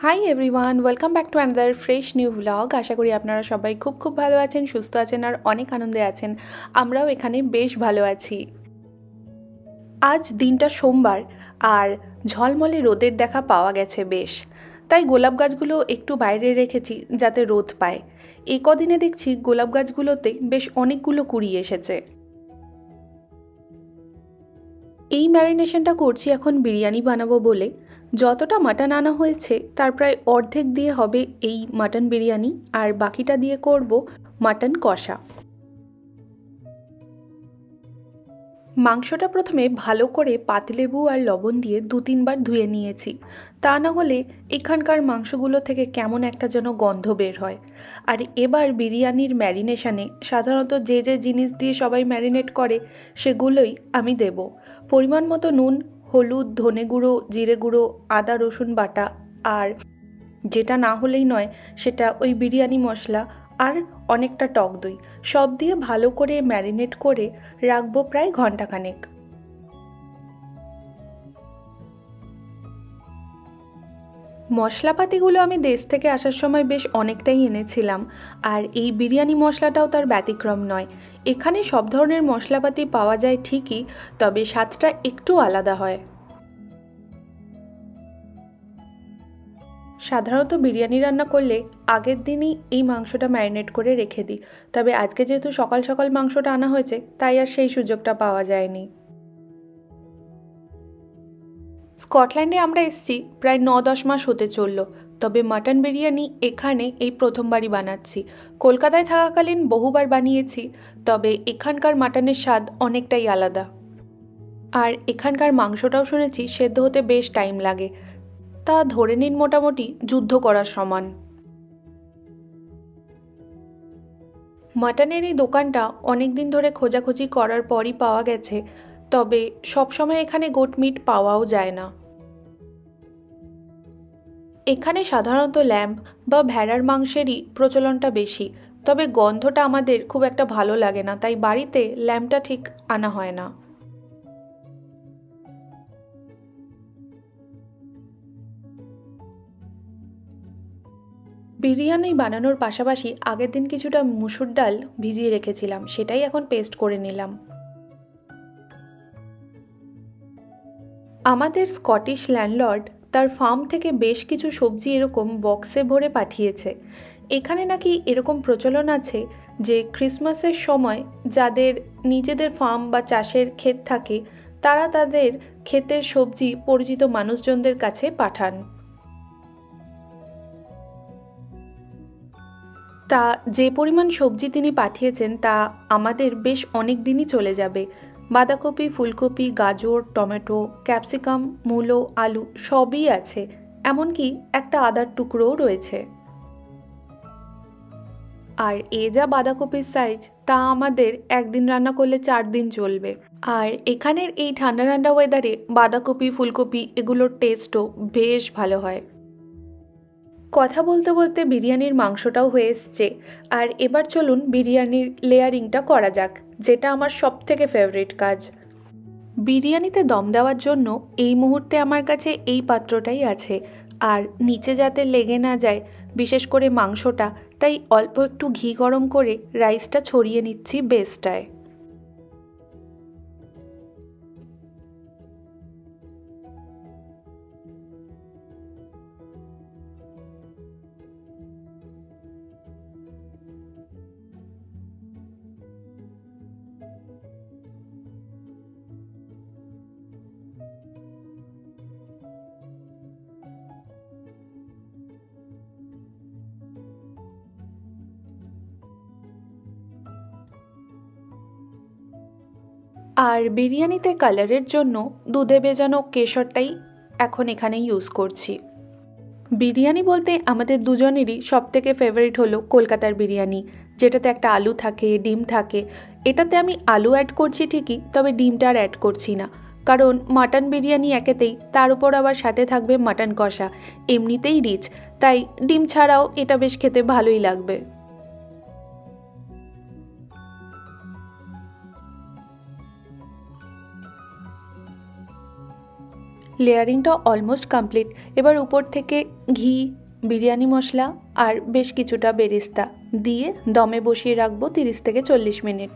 High everyone, welcome back to another fresh new vlog. আশা করি আপনারা সবাই খুব খুব ভালো আছেন, সুস্থ আছেন আর অনেক আনন্দে আছেন। আমরাও এখানে বেশ ভালো আছি। আজ দিনটা সোমবার আর ঝলমলে রোদের দেখা পাওয়া গেছে বেশ। তাই গোলাপ গাছগুলো একটু বাইরে রেখেছি যাতে রোদ পায়। এই কদিনে দেখছি গোলাপ গাছগুলোতে বেশ অনেকগুলো কুড়ি এসেছে। এই ম্যারিনেশনটা করছি এখন বিরিয়ানি বানাবো বলে। যতটা মাটন আনা হয়েছে তার প্রায় অর্ধেক দিয়ে হবে এই মাটন বিরিয়ানি, আর বাকিটা দিয়ে করব মাটন কষা। মাংসটা প্রথমে ভালো করে পাতিলেবু আর লবণ দিয়ে 2-3 বার ধুয়ে নিয়েছি। তা না হলে এখানকার মাংসগুলো থেকে কেমন একটা যেন গন্ধ বের হয়। আর এবার বিরিয়ানির ম্যারিনেশনে সাধারণত যে যে জিনিস দিয়ে সবাই ম্যারিনেট করে সেগুলোই আমি দেব। পরিমাণ মতো নুন, হলুদ, ধনে গুঁড়ো, জিরে গুঁড়ো, আদা রসুন বাটা, আর যেটা না হলেই নয় সেটা ওই বিরিয়ানি মশলা, আর অনেকটা টক দই সব দিয়ে ভালো করে ম্যারিনেট করে রাখবো প্রায় ঘন্টাখানেক। মশলাপাতিগুলো আমি দেশ থেকে আসার সময় বেশ অনেকটাই এনেছিলাম, আর এই বিরিয়ানি মশলাটাও তার ব্যতিক্রম নয়। এখানে সব ধরনের মশলাপাতি পাওয়া যায় ঠিকই, তবে স্বাদটা একটু আলাদা হয়। সাধারণত বিরিয়ানি রান্না করলে আগের দিনই এই মাংসটা ম্যারিনেট করে রেখে দিই, তবে আজকে যেহেতু সকাল সকাল মাংসটা আনা হয়েছে তাই আর সেই সুযোগটা পাওয়া যায়নি। স্কটল্যান্ডে আমরা এসেছি প্রায় 9-10 মাস হতে চলল, তবে মাটন বিরিয়ানি এখানে এই প্রথমবারই বানাচ্ছি। কলকাতায় থাকাকালীন বহুবার বানিয়েছি, তবে এখানকার মাটনের স্বাদ অনেকটাই আলাদা। আর এখানকার মাংসটাও শুনেছি সেদ্ধ হতে বেশ টাইম লাগে, তা ধরে নিন মোটামুটি যুদ্ধ করার সমান। মাটনের এই দোকানটা অনেক দিন ধরে খোঁজাখুঁজি করার পরই পাওয়া গেছে, তবে সবসময় এখানে গোট মিট পাওয়াও যায় না। এখানে সাধারণত ল্যাম্ব বা ভেড়ার মাংসেরই প্রচলনটা বেশি, তবে গন্ধটা আমাদের খুব একটা ভালো লাগে না, তাই বাড়িতে ল্যাম্বটা ঠিক আনা হয় না। বিরিয়ানি বানানোর পাশাপাশি আগের দিন কিছুটা মুসুর ডাল ভিজিয়ে রেখেছিলাম, সেটাই এখন পেস্ট করে নিলাম। আমাদের স্কটিশ ল্যান্ডলর্ড তার ফার্ম থেকে বেশ কিছু সবজি এরকম বক্সে ভরে পাঠিয়েছে। এখানে নাকি এরকম প্রচলন আছে যে ক্রিসমাসের সময় যাদের নিজেদের ফার্ম বা চাষের ক্ষেত থাকে তারা তাদের ক্ষেতের সবজি পরিচিত মানুষজনদের কাছে পাঠান। তা যে পরিমাণ সবজি তিনি পাঠিয়েছেন তা আমাদের বেশ অনেক দিনই চলে যাবে। বাঁধাকপি, ফুলকপি, গাজর, টমেটো, ক্যাপসিকাম, মূলো, আলু সবই আছে, এমনকি একটা আদার টুকরোও রয়েছে। আর এ যা বাঁধাকপির সাইজ, তা আমাদের একদিন রান্না করলে 4 দিন চলবে। আর এখানের এই ঠান্ডা ঠান্ডা ওয়েদারে বাঁধাকপি, ফুলকপি এগুলোর টেস্টও বেশ ভালো হয়। কথা বলতে বলতে বিরিয়ানির মাংসটাও হয়ে এসছে, আর এবার চলুন বিরিয়ানির লেয়ারিংটা করা যাক, যেটা আমার সবথেকে ফেভারিট কাজ। বিরিয়ানিতে দম দেওয়ার জন্য এই মুহূর্তে আমার কাছে এই পাত্রটাই আছে, আর নিচে যাতে লেগে না যায় বিশেষ করে মাংসটা, তাই অল্প একটু ঘি গরম করে রাইসটা ছড়িয়ে নিচ্ছি বেসটায়। আর বিরিয়ানিতে কালারের জন্য দুধে ভেজানো কেশরটাই এখন এখানে ইউজ করছি। বিরিয়ানি বলতে আমাদের দুজনেরই সবথেকে ফেভারিট হলো কলকাতার বিরিয়ানি, যেটাতে একটা আলু থাকে, ডিম থাকে। এটাতে আমি আলু অ্যাড করছি ঠিকই, তবে ডিমটা আর অ্যাড করছি না, কারণ মাটন বিরিয়ানি একেতেই, তার উপর আবার সাথে থাকবে মাটন কষা, এমনিতেই রিচ, তাই ডিম ছাড়াও এটা বেশ খেতে ভালোই লাগবে। লেয়ারিংটা অলমোস্ট কমপ্লিট। এবার উপর থেকে ঘি, বিরিয়ানি মশলা আর বেশ কিছুটা বেরেস্তা দিয়ে দমে বসিয়ে রাখবো 30 থেকে 40 মিনিট।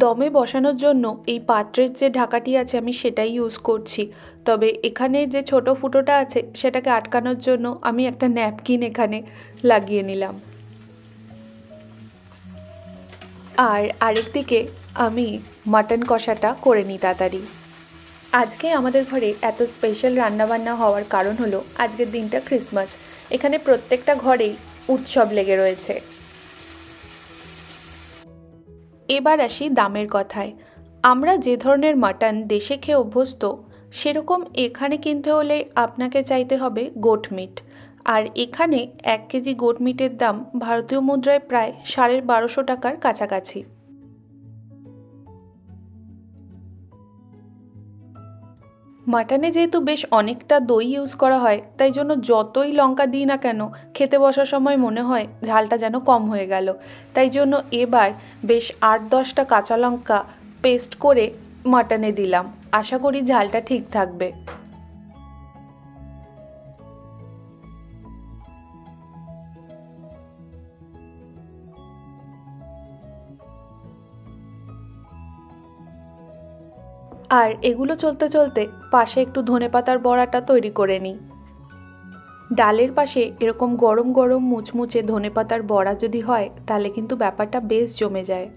দমে বসানোর জন্য এই পাত্রের যে ঢাকাটি আছে আমি সেটাই ইউজ করছি, তবে এখানে যে ছোট ফুটোটা আছে সেটাকে আটকানোর জন্য আমি একটা ন্যাপকিন এখানে লাগিয়ে নিলাম। আর আরেক দিকে আমি মাটন কষাটা করে নিই তাড়াতাড়ি। আজকে আমাদের ঘরে এত স্পেশাল রান্নাবান্না হওয়ার কারণ হলো আজকের দিনটা ক্রিসমাস। এখানে প্রত্যেকটা ঘরেই উৎসব লেগে রয়েছে। এবার আসি দামের কথায়। আমরা যে ধরনের মাটন দেশে খেয়ে অভ্যস্ত, সেরকম এখানে কিনতে হলে আপনাকে চাইতে হবে গোট মিট। আর এখানে 1 কেজি গোট মিটের দাম ভারতীয় মুদ্রায় প্রায় 1250 টাকার কাছাকাছি। মাটনে যেহেতু বেশ অনেকটা দই ইউজ করা হয়, তাই জন্য যতই লঙ্কা দিই না কেন খেতে বসার সময় মনে হয় ঝালটা যেন কম হয়ে গেল। তাই জন্য এবার বেশ 8-10টা কাঁচা লঙ্কা পেস্ট করে মাটনে দিলাম। আশা করি ঝালটা ঠিক থাকবে। আর এগুলো চলতে চলতে পাশে একটু ধনেপাতার বড়াটা তৈরি করে নিই। ডালের পাশে এরকম গরম গরম মুচমুচে ধনেপাতার বড়া যদি হয় তাহলে কিন্তু ব্যাপারটা বেশ জমে যায়।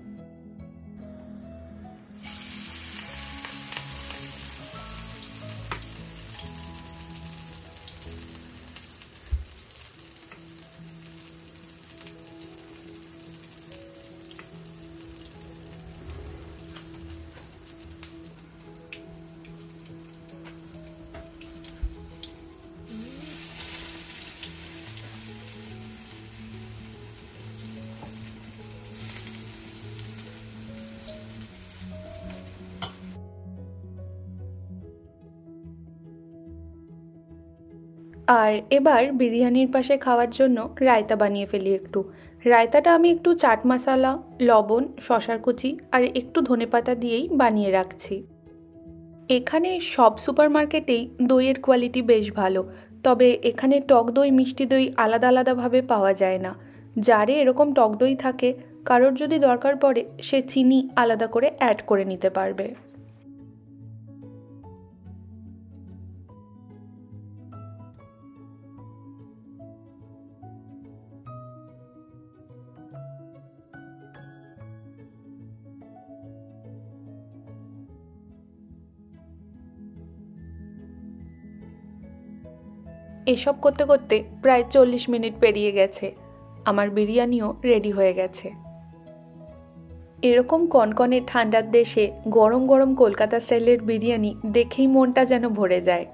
আর এবার বিরিয়ানির পাশে খাওয়ার জন্য রায়তা বানিয়ে ফেলি একটু। রায়তাটা আমি একটু চাট মশলা, লবণ, শসার কুচি আর একটু ধনেপাতা দিয়েই বানিয়ে রাখছি। এখানে সব সুপারমার্কেটেই দইয়ের কোয়ালিটি বেশ ভালো, তবে এখানে টক দই মিষ্টি দই আলাদা আলাদাভাবে পাওয়া যায় না। যারে এরকম টক দই থাকে, কারোর যদি দরকার পড়ে সে চিনি আলাদা করে অ্যাড করে নিতে পারবে। এসব করতে করতে প্রায় 40 মিনিট পেরিয়ে গেছে। আমার বিরিয়ানিও রেডি হয়ে গেছে। এরকম কনকনে ঠান্ডার দেশে গরম গরম কলকাতা স্টাইলের বিরিয়ানি দেখেই মনটা যেন ভরে যায়।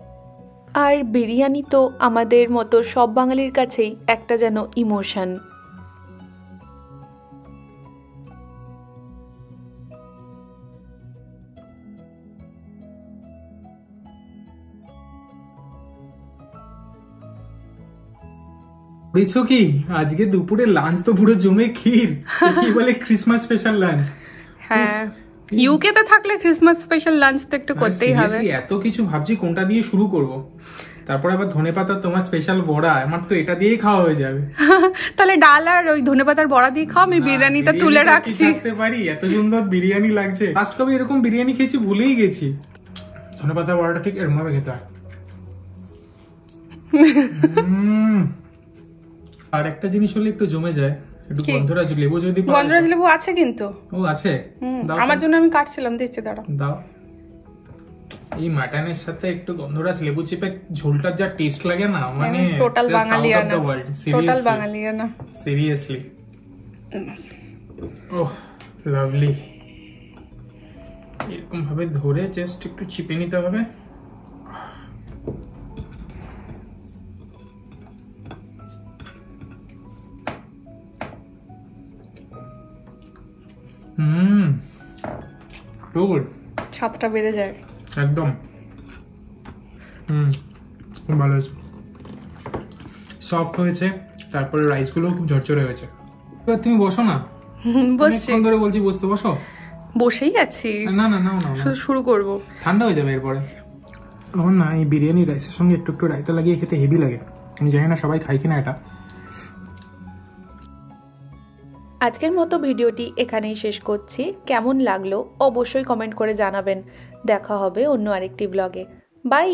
আর বিরিয়ানি তো আমাদের মতো সব বাঙালির কাছেই একটা যেন ইমোশন। করেছো কি আজকে দুপুরে লাঞ্চ? তো পুরো জমে ক্ষীর। কি বলে ক্রিসমাস স্পেশাল লাঞ্চ। হ্যাঁ, ইউকে তে থাকলে ক্রিসমাস স্পেশাল লাঞ্চ তো একটু করতেই হবে। এত কিছু ভাবছি কোনটা দিয়ে শুরু করব। তারপর আবার ধনেপাতা তোমার স্পেশাল বড়া, আমার তো এটা দিয়েই খাওয়া হয়ে যাবে। তাহলে ডাল আর ওই ধনেপাতার বড়া দিয়ে খাও, আমি বিরিয়ানিটা তুলে রাখছি। খেতে পারি, এত সুন্দর বিরিয়ানি লাগছে। লাস্ট কবে এরকম বিরিয়ানি খেয়েছি ভুলেই গেছি। ধনেপাতার বড়াটা ঠিক এরকম ভাবে খেতে হয়। আর একটা জিনিস হলে একটু জমে যায়, একটু গন্ধরাজ লেবু যদি পাওয়া যায়। গন্ধরাজ লেবু আছে কিন্তু। ও আছে, আমার জন্য আমি কাটছিলাম, দিচ্ছি দাঁড়াও। দাও। এই মাটনের সাথে একটু গন্ধরাজ লেবু চিপে ঝোলটার যা টেস্ট লাগে না, মানে টোটাল বাঙালিয়ানা। টোটাল বাঙালিয়ানা, সিরিয়াসলি। Oh lovely. এরকম ভাবে ধরে জাস্ট একটু চিপে নিতে হবে। গুড, স্বাদটা বেড়ে যায় একদম। খুব ভালো হয়েছে। সফট হয়েছে, তারপরে রাইসগুলোও খুব ঝরঝরে হয়েছে। এবার তুমি বসো না, বসছি, অনেকক্ষণ ধরে বলছি বসতে, বসো। বসেই আছি, না না না না, শুধু শুরু করব। ঠান্ডা হয়ে যাবে এরপরে। আমার না এই বিরিয়ানি রাইসের সঙ্গে একটু একটু রায়তা লাগিয়ে খেতে হেভি লাগে। আমি জানি না সবাই খাই কিনা এটা। আজকের মতো ভিডিওটি এখানেই শেষ করছি। কেমন লাগলো অবশ্যই কমেন্ট করে জানাবেন। দেখা হবে অন্য আরেকটি ব্লগে। বাই।